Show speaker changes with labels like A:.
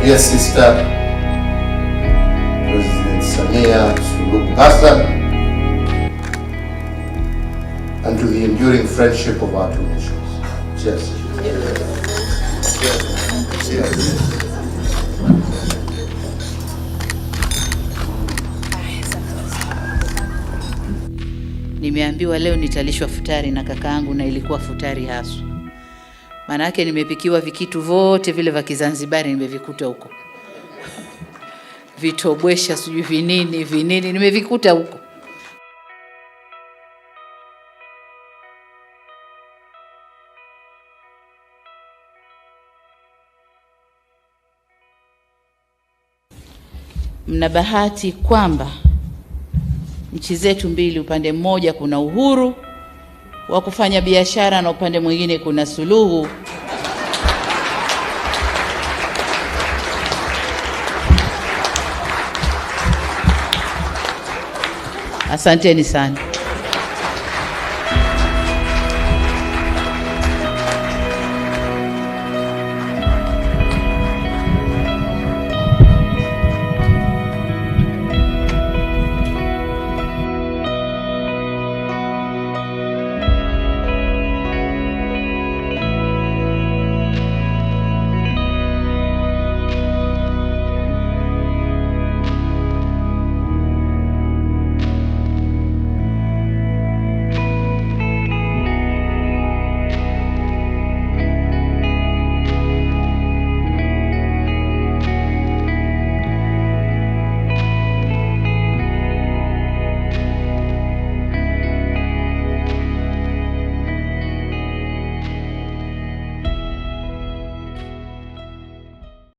A: dear sister, President Samia Suluhu Hassan, and to the enduring friendship of our two nations. Cheers. Cheers.
B: Nimeambiwa leo nitalishwa futari na kakaangu, na ilikuwa futari haswa. Maana yake nimepikiwa vikitu vote vile vya Kizanzibari, nimevikuta huko. Vitobwesha sijui vinini nimevikuta huko. Mna bahati kwamba nchi zetu mbili, upande mmoja kuna uhuru wa kufanya biashara na upande mwingine kuna suluhu. Asanteni sana.